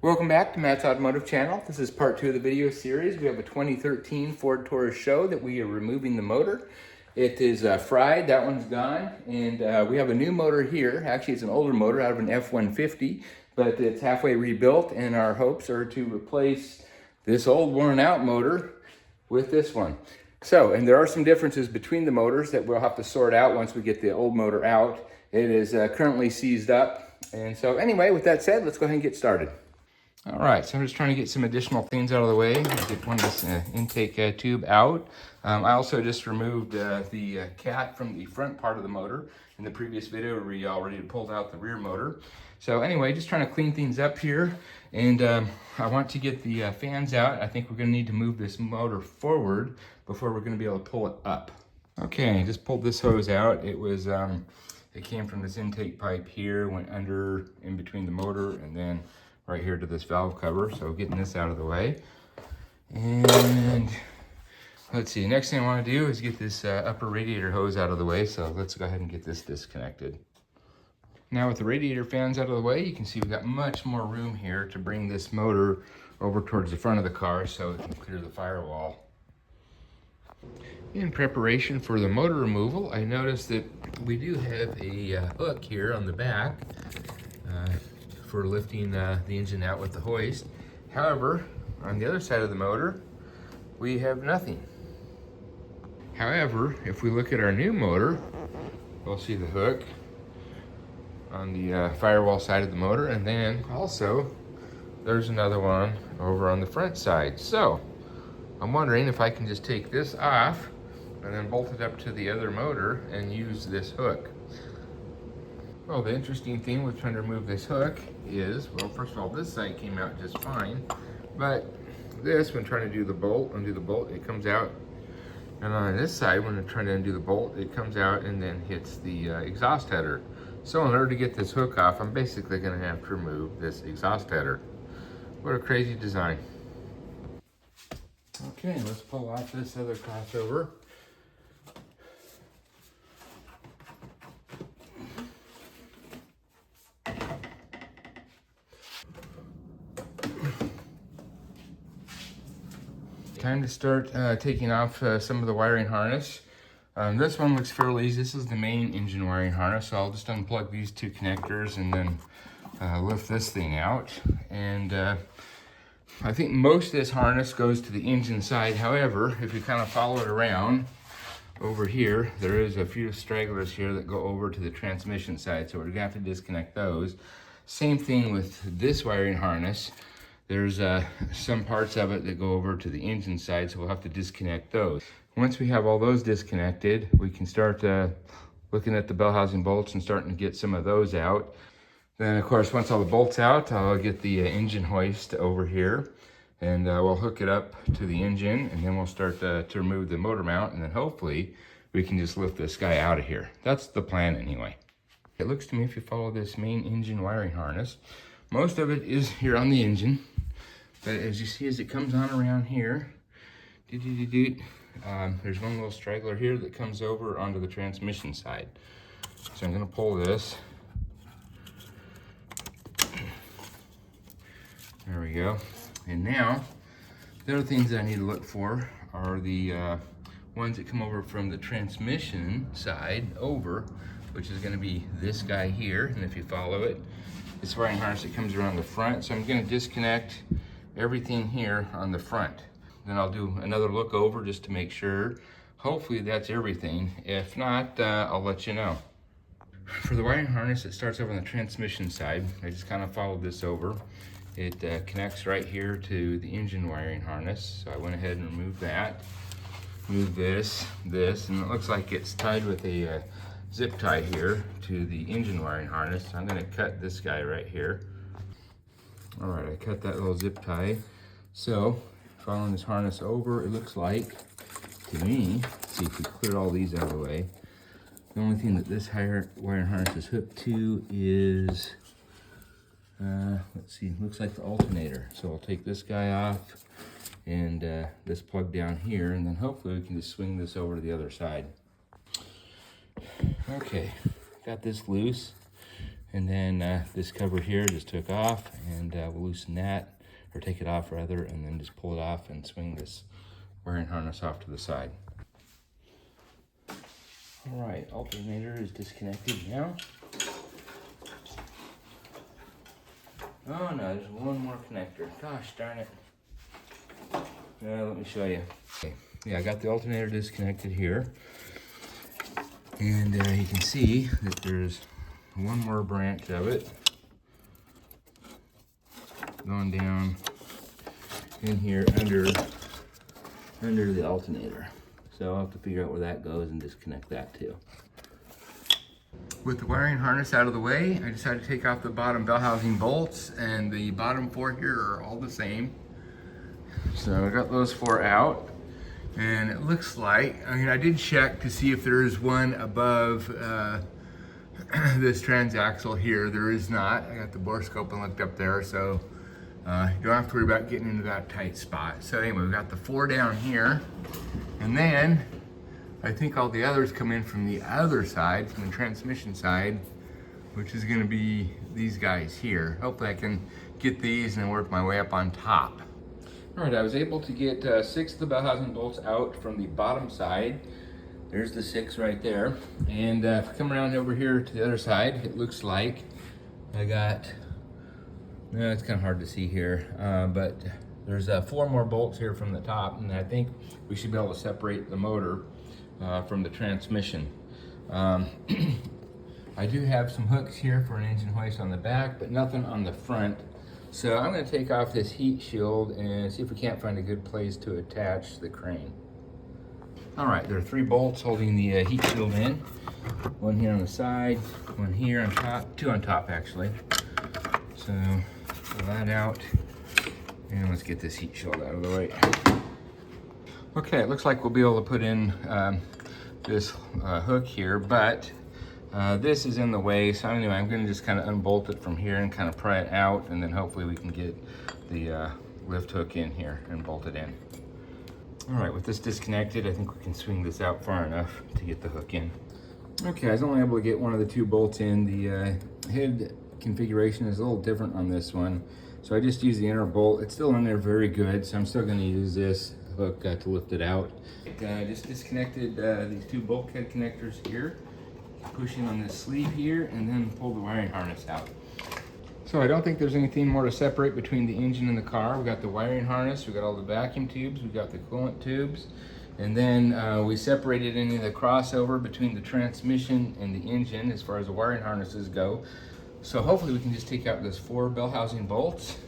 Welcome back to Matt's Automotive Channel. This is part 2 of the video series. We have a 2013 Ford Taurus SHO that we are removing the motor. It is fried, that one's gone, and we have a new motor here. Actually, it's an older motor out of an F-150, but it's halfway rebuilt, and our hopes are to replace this old worn out motor with this one. So, and there are some differences between the motors that we'll have to sort out once we get the old motor out. It is currently seized up. And so anyway, with that said, let's go ahead and get started. All right, so I'm just trying to get some additional things out of the way. Get one of this intake tube out. I also just removed the cat from the front part of the motor. In the previous video, we already pulled out the rear motor. So anyway, just trying to clean things up here. And I want to get the fans out. I think we're gonna need to move this motor forward before we're gonna be able to pull it up. Okay, I just pulled this hose out. It was, it came from this intake pipe here, went under in between the motor, and then right here to this valve cover. So getting this out of the way. And let's see, next thing I want to do is get this upper radiator hose out of the way. So let's go ahead and get this disconnected. Now with the radiator fans out of the way, you can see we've got much more room here to bring this motor over towards the front of the car so it can clear the firewall. In preparation for the motor removal, I noticed that we do have a hook here on the back for lifting the engine out with the hoist. However, on the other side of the motor, we have nothing. However, if we look at our new motor, we'll see the hook on the firewall side of the motor, and then also there's another one over on the front side. So I'm wondering if I can just take this off and then bolt it up to the other motor and use this hook. Well, the interesting thing with trying to remove this hook is, well, first of all, this side came out just fine, but this, when trying to do the bolt, undo the bolt, it comes out. And on this side, when I'm trying to undo the bolt, it comes out and then hits the exhaust header. So in order to get this hook off, I'm basically gonna have to remove this exhaust header. What a crazy design. Okay, let's pull off this other crossover. Time to start taking off some of the wiring harness. This one looks fairly easy. This is the main engine wiring harness, so I'll just unplug these two connectors and then lift this thing out. And I think most of this harness goes to the engine side. However, if you kind of follow it around over here, there is a few stragglers here that go over to the transmission side, so we're gonna have to disconnect those. Same thing with this wiring harness. There's some parts of it that go over to the engine side, so we'll have to disconnect those. Once we have all those disconnected, we can start looking at the bell housing bolts and starting to get some of those out. Then, of course, once all the bolts out, I'll get the engine hoist over here, and we'll hook it up to the engine, and then we'll start to remove the motor mount, and then hopefully we can just lift this guy out of here. That's the plan anyway. It looks to me, if you follow this main engine wiring harness, most of it is here on the engine. But as you see, as it comes on around here, there's one little straggler here that comes over onto the transmission side. So I'm gonna pull this. There we go. And now, the other things that I need to look for are the ones that come over from the transmission side over, which is gonna be this guy here. And if you follow it, this wiring harness that comes around the front. So I'm gonna disconnect everything here on the front. Then I'll do another look over just to make sure. Hopefully that's everything. If not, I'll let you know. For the wiring harness, it starts over on the transmission side. I just kind of followed this over. It connects right here to the engine wiring harness. So I went ahead and removed that. Move this, and it looks like it's tied with a zip tie here to the engine wiring harness. So I'm gonna cut this guy right here. All right, I cut that little zip tie. So, following this harness over, it looks like, to me, let's see if we clear all these out of the way. The only thing that this wiring harness is hooked to is, let's see, looks like the alternator. So I'll take this guy off and this plug down here, and then hopefully we can just swing this over to the other side. Okay, got this loose. And then this cover here just took off, and we'll loosen that, or take it off rather, and then just pull it off and swing this wiring harness off to the side. All right, alternator is disconnected now. Oh no, there's one more connector. Gosh darn it. Let me show you. Okay. Yeah, I got the alternator disconnected here. And you can see that there's one more branch of it going down in here under the alternator. So I'll have to figure out where that goes and disconnect that too. With the wiring harness out of the way, I decided to take off the bottom bell housing bolts, and the bottom 4 here are all the same. So I got those 4 out, and it looks like, I did check to see if there is one above this transaxle here. There is not. I got the bore scope and looked up there, so you don't have to worry about getting into that tight spot. So anyway, we've got the 4 down here, and then I think all the others come in from the other side, from the transmission side, which is gonna be these guys here. Hopefully I can get these and then work my way up on top. All right, I was able to get 6 of the bell housing bolts out from the bottom side. There's the 6 right there. And if I come around over here to the other side, it looks like I got, it's kind of hard to see here, but there's 4 more bolts here from the top, and I think we should be able to separate the motor from the transmission. I do have some hooks here for an engine hoist on the back, but nothing on the front. So I'm going to take off this heat shield and see if we can't find a good place to attach the crane. All right, there are 3 bolts holding the heat shield in. One here on the side, one here on top, 2 on top actually. So pull that out, and let's get this heat shield out of the way. Okay, it looks like we'll be able to put in this hook here, but this is in the way. So anyway, I'm gonna just kind of unbolt it from here and kind of pry it out, and then hopefully we can get the lift hook in here and bolt it in. All right, with this disconnected, I think we can swing this out far enough to get the hook in. Okay, I was only able to get one of the 2 bolts in. The head configuration is a little different on this one. So I just used the inner bolt. It's still in there very good, so I'm still gonna use this hook to lift it out. I just disconnected these 2 bulkhead connectors here. Pushing on this sleeve here, and then pull the wiring harness out. So I don't think there's anything more to separate between the engine and the car. We got the wiring harness, we got all the vacuum tubes, we got the coolant tubes, and then we separated any of the crossover between the transmission and the engine as far as the wiring harnesses go. So hopefully we can just take out those 4 bell housing bolts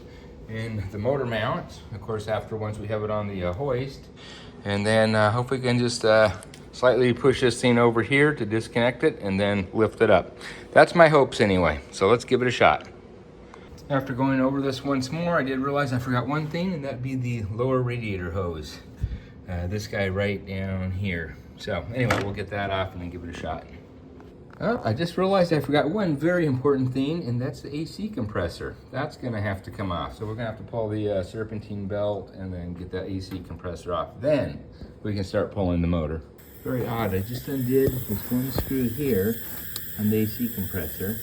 and the motor mount, of course, once we have it on the hoist, and then hopefully we can just slightly push this thing over here to disconnect it and then lift it up. That's my hopes anyway, so let's give it a shot. After going over this once more, I did realize I forgot one thing, and that'd be the lower radiator hose. This guy right down here. So anyway, we'll get that off and then give it a shot. Oh, I just realized I forgot one very important thing, and that's the AC compressor. That's gonna have to come off. So we're gonna have to pull the serpentine belt and then get that AC compressor off. Then we can start pulling the motor. Very odd, I just undid this one screw here on the AC compressor,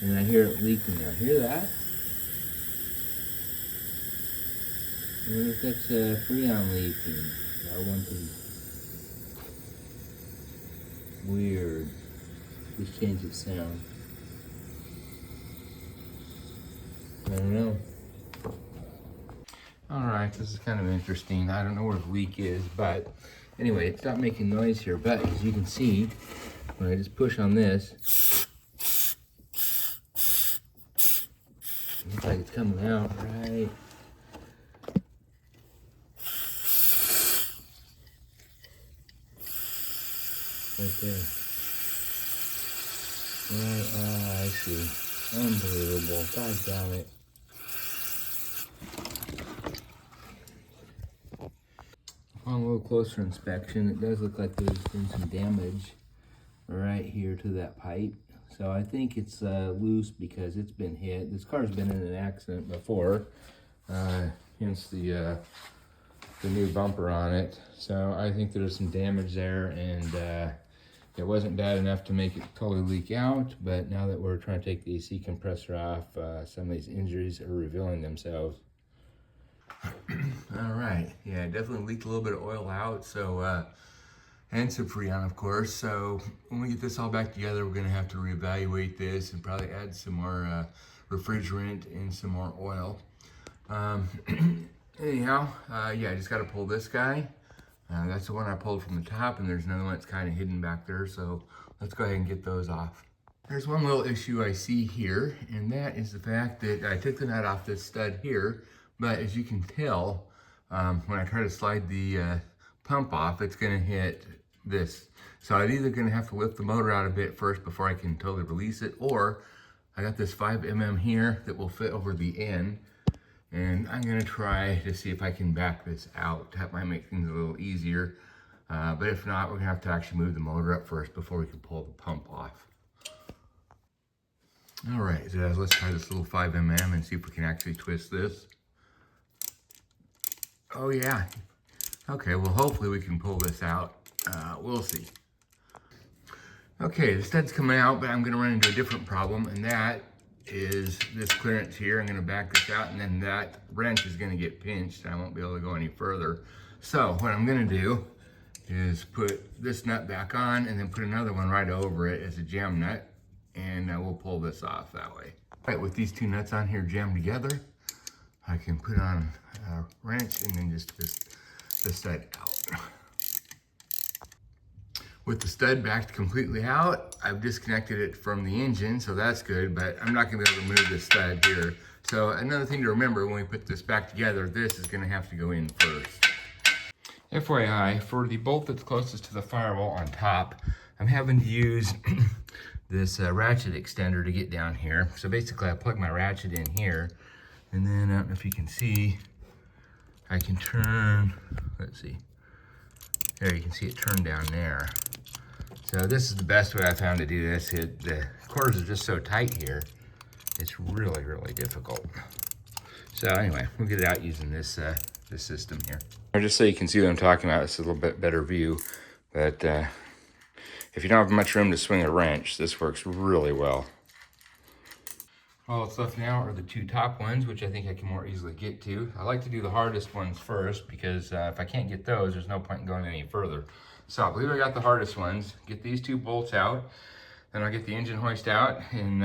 and I hear it leaking now. Hear that? I wonder if that's a Freon leaking. That one piece. Weird. This change of sound. I don't know. Alright, this is kind of interesting. I don't know where the leak is, but anyway, it stopped making noise here. But as you can see, when I just push on this, it looks like it's coming out right. Right there. Right, I see. Unbelievable. God damn it. On a little closer inspection, it does look like there's been some damage right here to that pipe. So I think it's loose because it's been hit. This car's been in an accident before, hence the new bumper on it. So I think there's some damage there, and It wasn't bad enough to make it totally leak out, but now that we're trying to take the AC compressor off, some of these injuries are revealing themselves. All right, yeah, definitely leaked a little bit of oil out, so, and some Freon, of course. So when we get this all back together, we're gonna have to reevaluate this and probably add some more refrigerant and some more oil. Anyhow, yeah, I just gotta pull this guy. That's the one I pulled from the top, and there's another one that's kind of hidden back there, so let's go ahead and get those off. There's one little issue I see here, and that is the fact that I took the nut off this stud here, but as you can tell, when I try to slide the pump off, it's gonna hit this. So I'm either gonna have to lift the motor out a bit first before I can totally release it, or I got this 5mm here that will fit over the end. And I'm gonna try to see if I can back this out. That might make things a little easier. But if not, we're gonna have to actually move the motor up first before we can pull the pump off. All right, so let's try this little 5mm and see if we can actually twist this. Oh yeah. Okay, well hopefully we can pull this out. We'll see. Okay, the stud's coming out, but I'm gonna run into a different problem, and that is this clearance here. I'm gonna back this out, and then that wrench is gonna get pinched. I won't be able to go any further. So what I'm gonna do is put this nut back on and then put another one right over it as a jam nut, and we'll pull this off that way. All right, with these two nuts on here jammed together, I can put on a wrench and then just twist the stud out. With the stud backed completely out, I've disconnected it from the engine, so that's good, but I'm not gonna be able to remove the stud here. So another thing to remember when we put this back together, this is gonna have to go in first. FYI, for the bolt that's closest to the firewall on top, I'm having to use this ratchet extender to get down here. So basically I plug my ratchet in here, and then I don't know if you can see, I can turn, let's see. There, you can see it turn down there. So this is the best way I found to do this. The quarters are just so tight here. It's really, really difficult. So anyway, we'll get it out using this this system here. Just so you can see what I'm talking about, it's a little bit better view. But if you don't have much room to swing a wrench, this works really well. All that's left now are the two top ones, which I think I can more easily get to. I like to do the hardest ones first because if I can't get those, there's no point in going any further. So I believe I got the hardest ones. Get these two bolts out, then I'll get the engine hoist out, and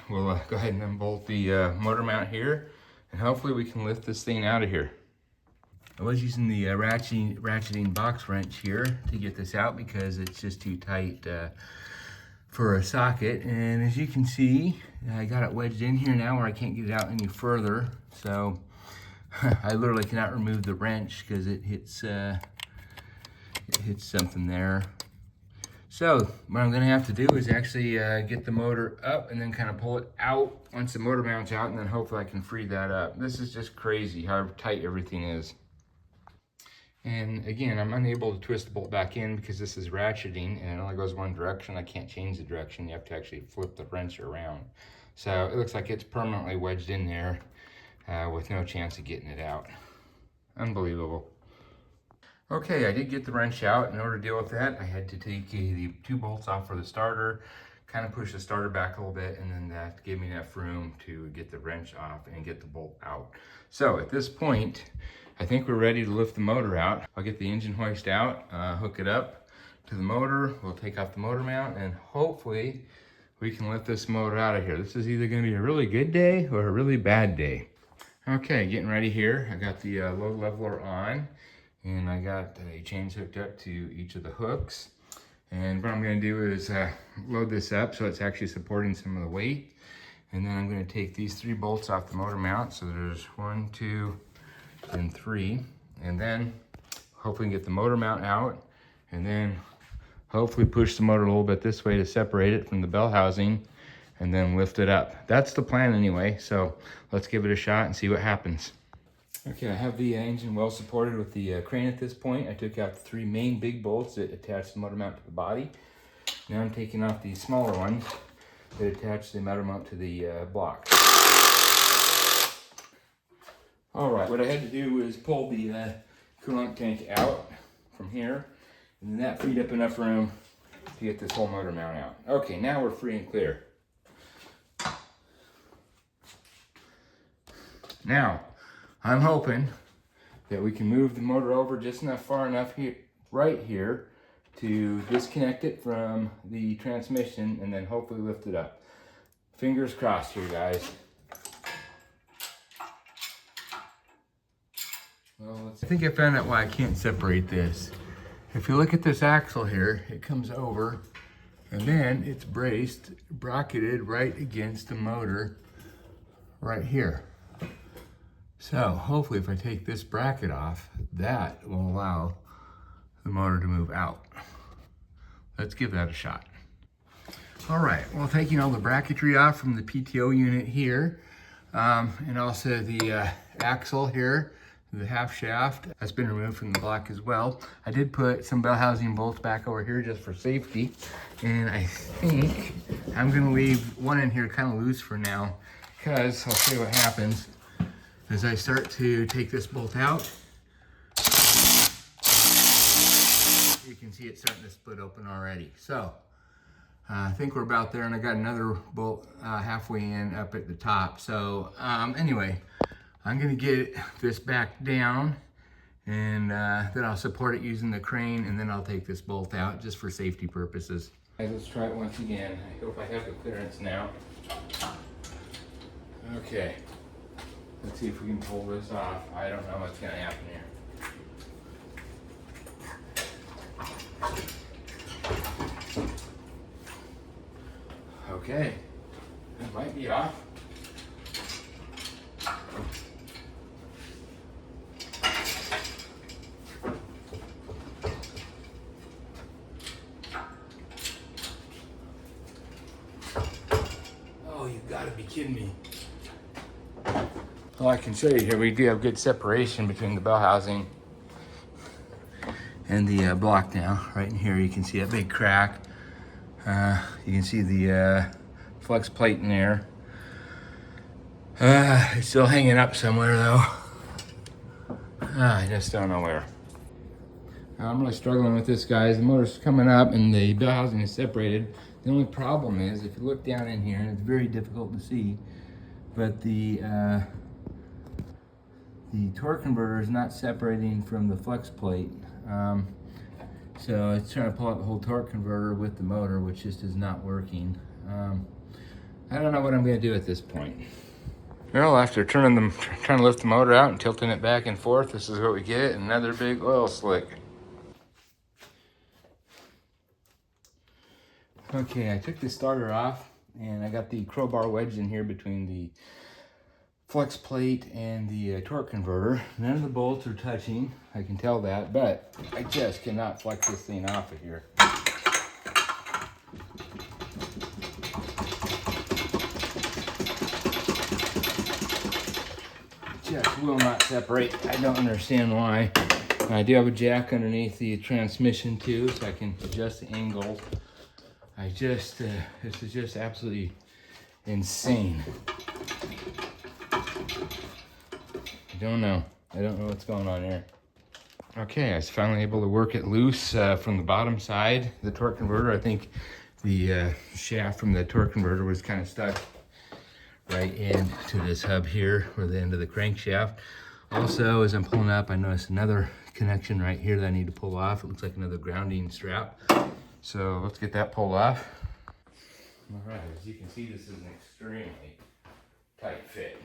we'll go ahead and unbolt the motor mount here, and hopefully we can lift this thing out of here. I was using the ratcheting box wrench here to get this out because it's just too tight for a socket, and as you can see, I got it wedged in here now where I can't get it out any further. So I literally cannot remove the wrench because it hits something there. So what I'm gonna have to do is actually get the motor up and then kind of pull it out once the motor mounts out, and then hopefully I can free that up. This is just crazy how tight everything is. And again, I'm unable to twist the bolt back in because this is ratcheting and it only goes one direction. I can't change the direction. You have to actually flip the wrench around. So it looks like it's permanently wedged in there with no chance of getting it out. Unbelievable. Okay, I did get the wrench out. In order to deal with that, I had to take the two bolts off for the starter, kind of push the starter back a little bit, and then that gave me enough room to get the wrench off and get the bolt out. So at this point, I think we're ready to lift the motor out. I'll get the engine hoist out, hook it up to the motor. We'll take off the motor mount, and hopefully we can lift this motor out of here. This is either gonna be a really good day or a really bad day. Okay, getting ready here. I got the load leveler on, and I got a chains hooked up to each of the hooks. And what I'm gonna do is load this up so it's actually supporting some of the weight. And then I'm gonna take these three bolts off the motor mount. So there's 1, 2, and 3. And then hopefully get the motor mount out, and then hopefully push the motor a little bit this way to separate it from the bell housing, and then lift it up. That's the plan anyway, so let's give it a shot and see what happens. Okay, I have the engine well supported with the crane at this point. I took out the 3 main big bolts that attach the motor mount to the body. Now I'm taking off the smaller ones that attach the motor mount to the block. All right, what I had to do was pull the coolant tank out from here, and then that freed up enough room to get this whole motor mount out. Okay, now we're free and clear. Now, I'm hoping that we can move the motor over just far enough here, right here, to disconnect it from the transmission and then hopefully lift it up. Fingers crossed here, guys. Well, I think I found out why I can't separate this. If you look at this axle here, it comes over and then it's bracketed right against the motor right here. So hopefully if I take this bracket off, that will allow the motor to move out. Let's give that a shot. All right, well, taking all the bracketry off from the PTO unit here, and also the axle here, the half shaft, that's been removed from the block as well. I did put some bell housing bolts back over here just for safety, and I think I'm gonna leave one in here kind of loose for now, because I'll show you what happens as I start to take this bolt out. You can see it starting to split open already. So I think we're about there, and I got another bolt halfway in up at the top. So anyway, I'm gonna get this back down, and then I'll support it using the crane, and then I'll take this bolt out just for safety purposes. Okay, let's try it once again. I hope I have the clearance now. Okay, let's see if we can pull this off. I don't know what's gonna happen here. Okay, it might be off. Oh, you've got to be kidding me. Well, I can show you here, we do have good separation between the bell housing and the block now. Right in here, you can see a big crack. You can see the flex plate in there. It's still hanging up somewhere though. I just don't know where. I'm really struggling with this, guys. The motor's coming up and the bell housing is separated. The only problem is, if you look down in here, and it's very difficult to see, but the torque converter is not separating from the flex plate. So it's trying to pull out the whole torque converter with the motor, which just is not working. I don't know what I'm going to do at this point. Well, after trying to lift the motor out and tilting it back and forth, this is what we get, another big oil slick. Okay, I took the starter off, and I got the crowbar wedged in here between the flex plate and the torque converter. None of the bolts are touching, I can tell that, but I just cannot flex this thing off of here. Just will not separate. I don't understand why. I do have a jack underneath the transmission too, so I can adjust the angles. This is just absolutely insane. I don't know what's going on here. Okay, I was finally able to work it loose from the bottom side, the torque converter. I think the shaft from the torque converter was kind of stuck right into this hub here, or the end of the crankshaft. Also, as I'm pulling up, I noticed another connection right here that I need to pull off. It looks like another grounding strap. So let's get that pulled off. All right, as you can see, this is an extremely tight fit.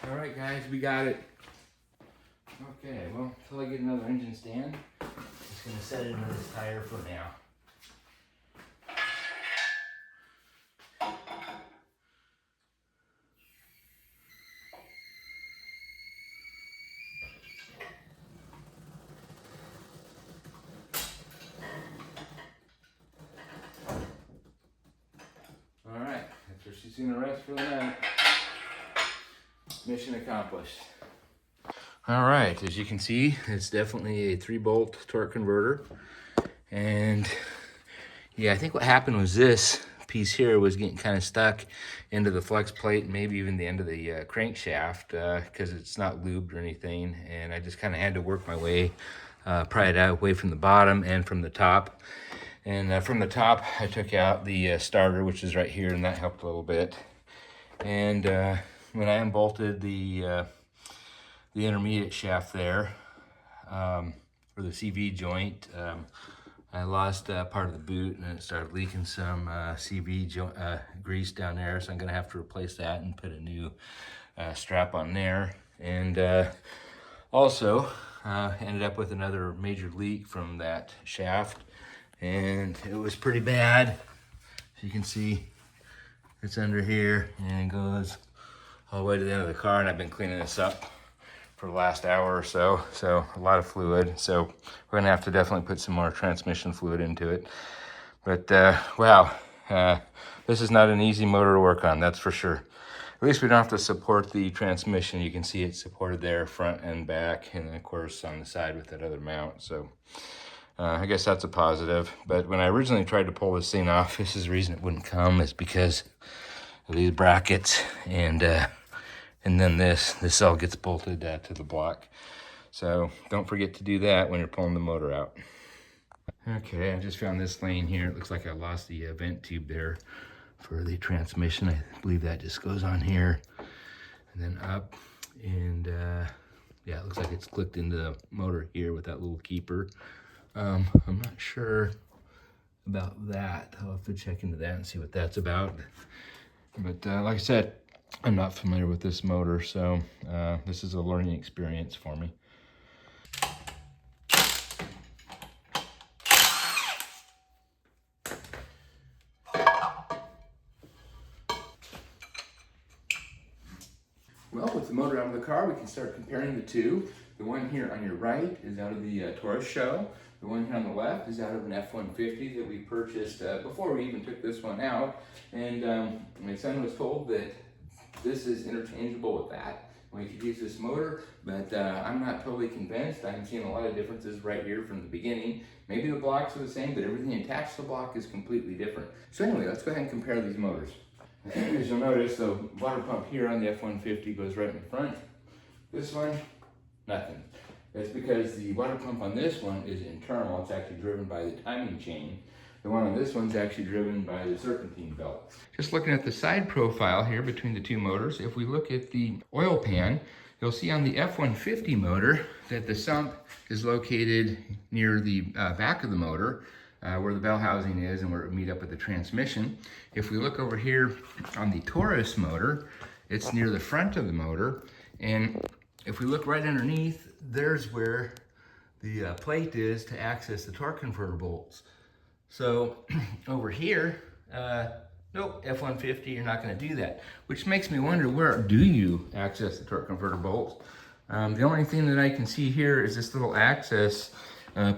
All right, guys, we got it. Okay, well, until I get another engine stand, I'm just gonna set it into this tire for now. Just gonna rest for the night. Mission accomplished. All right, as you can see, it's definitely a 3-bolt torque converter. And yeah, I think what happened was this piece here was getting kind of stuck into the flex plate, and maybe even the end of the crankshaft, because it's not lubed or anything. And I just kind of had to work my way, pry it out away from the bottom and from the top. And from the top, I took out the starter, which is right here, and that helped a little bit. And when I unbolted the intermediate shaft there, for the CV joint, I lost part of the boot, and it started leaking some CV grease down there, so I'm gonna have to replace that and put a new strap on there. And also ended up with another major leak from that shaft, and it was pretty bad. As you can see, it's under here and it goes all the way to the end of the car, and I've been cleaning this up for the last hour or so, so a lot of fluid. So we're gonna have to definitely put some more transmission fluid into it. But wow, this is not an easy motor to work on, that's for sure. At least we don't have to support the transmission. You can see it's supported there, front and back, and then of course on the side with that other mount. So I guess that's a positive. But when I originally tried to pull this thing off, this is the reason it wouldn't come, is because of these brackets, and then this all gets bolted to the block. So don't forget to do that when you're pulling the motor out. Okay, I just found this lane here. It looks like I lost the vent tube there for the transmission. I believe that just goes on here and then up. And yeah, it looks like it's clicked into the motor here with that little keeper. I'm not sure about that. I'll have to check into that and see what that's about. But like I said, I'm not familiar with this motor, so this is a learning experience for me. Well, with the motor out of the car, we can start comparing the two. The one here on your right is out of the Taurus SHO. The one here on the left is out of an F-150 that we purchased before we even took this one out. And my son was told that this is interchangeable with that. We could use this motor, but I'm not totally convinced. I'm seeing a lot of differences right here from the beginning. Maybe the blocks are the same, but everything attached to the block is completely different. So anyway, let's go ahead and compare these motors. As you'll notice, the water pump here on the F-150 goes right in front. This one, nothing. That's because the water pump on this one is internal. It's actually driven by the timing chain. The one on this one's actually driven by the serpentine belt. Just looking at the side profile here between the two motors, if we look at the oil pan, you'll see on the F-150 motor that the sump is located near the back of the motor, where the bell housing is and where it would meet up with the transmission. If we look over here on the Taurus motor, it's near the front of the motor. And if we look right underneath, there's where the plate is to access the torque converter bolts. So over here, nope, F-150, you're not going to do that, which makes me wonder, where do you access the torque converter bolts? The only thing that I can see here is this little access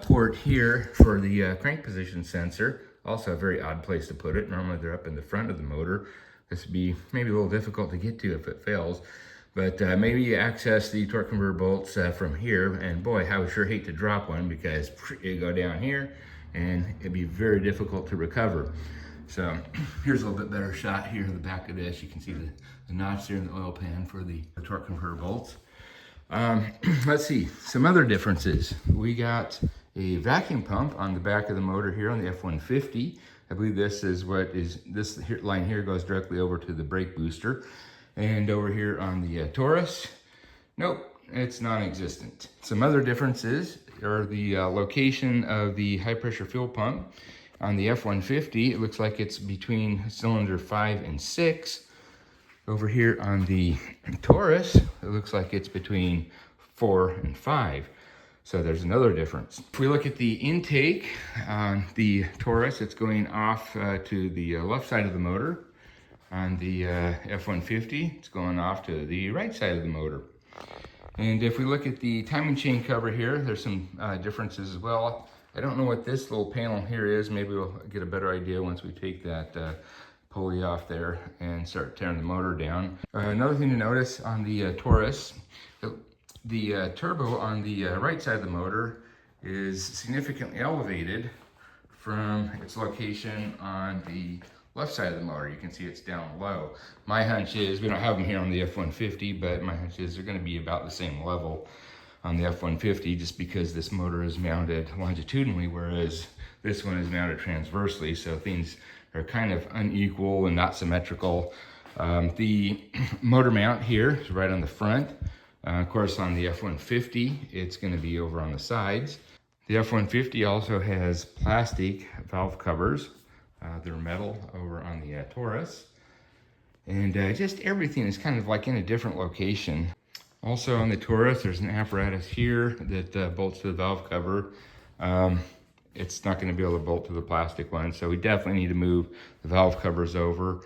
port here for the crank position sensor. Also a very odd place to put it. Normally they're up in the front of the motor. This would be maybe a little difficult to get to if it fails. But maybe you access the torque converter bolts from here. And boy, I would sure hate to drop one, because you go down here and it'd be very difficult to recover. So here's a little bit better shot here in the back of this. You can see the notch there in the oil pan for the torque converter bolts. Let's see, some other differences. We got a vacuum pump on the back of the motor here on the F-150. I believe this is this line here goes directly over to the brake booster. And over here on the Taurus, nope, it's non-existent. Some other differences are the location of the high pressure fuel pump. On the F-150, it looks like it's between cylinder 5 and 6. Over here on the Taurus, it looks like it's between 4 and 5. So there's another difference. If we look at the intake on the Taurus, it's going off to the left side of the motor. On the F-150, it's going off to the right side of the motor. And if we look at the timing chain cover here, there's some differences as well. I don't know what this little panel here is. Maybe we'll get a better idea once we take that pulley off there and start tearing the motor down. Another thing to notice on the Taurus, the turbo on the right side of the motor is significantly elevated from its location on the left side of the motor. You can see it's down low. My hunch is, we don't have them here on the F-150, but my hunch is they're going to be about the same level on the F-150 just because this motor is mounted longitudinally, whereas this one is mounted transversely, so things are kind of unequal and not symmetrical. The motor mount here is right on the front. Of course, on the F-150, it's going to be over on the sides. The F-150 also has plastic valve covers. They're metal over on the Taurus. And just everything is kind of like in a different location. Also on the Taurus, there's an apparatus here that bolts to the valve cover. It's not going to be able to bolt to the plastic one, so we definitely need to move the valve covers over.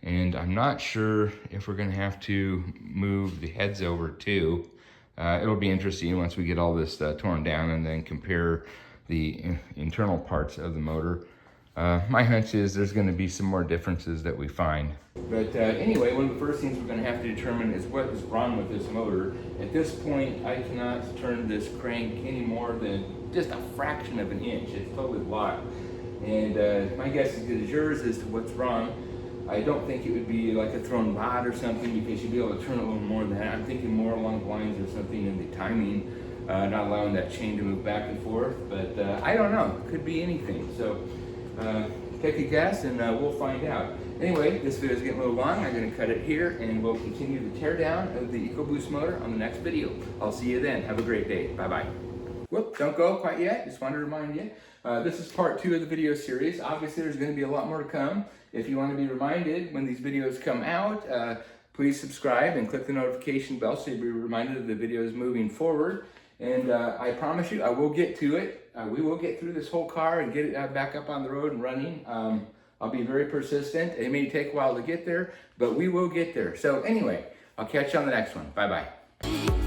And I'm not sure if we're going to have to move the heads over too. It'll be interesting once we get all this torn down and then compare the internal parts of the motor. My hunch is there's going to be some more differences that we find. But anyway, one of the first things we're going to have to determine is what is wrong with this motor. At this point, I cannot turn this crank any more than just a fraction of an inch. It's totally locked. And my guess is as yours as to what's wrong. I don't think it would be like a thrown rod or something, because you'd be able to turn it a little more than that. I'm thinking more along the lines of something in the timing, not allowing that chain to move back and forth. But I don't know. It could be anything. So take a guess and we'll find out. Anyway, this video is getting a little long. I'm going to cut it here and we'll continue the teardown of the EcoBoost motor on the next video. I'll see you then. Have a great day. Bye-bye. Whoop, don't go quite yet. Just wanted to remind you. This is part 2 of the video series. Obviously, there's going to be a lot more to come. If you want to be reminded when these videos come out, please subscribe and click the notification bell so you'll be reminded of the videos moving forward. And I promise you, I will get to it. We will get through this whole car and get it back up on the road and running. I'll be very persistent. It may take a while to get there, but we will get there. So anyway, I'll catch you on the next one. Bye-bye.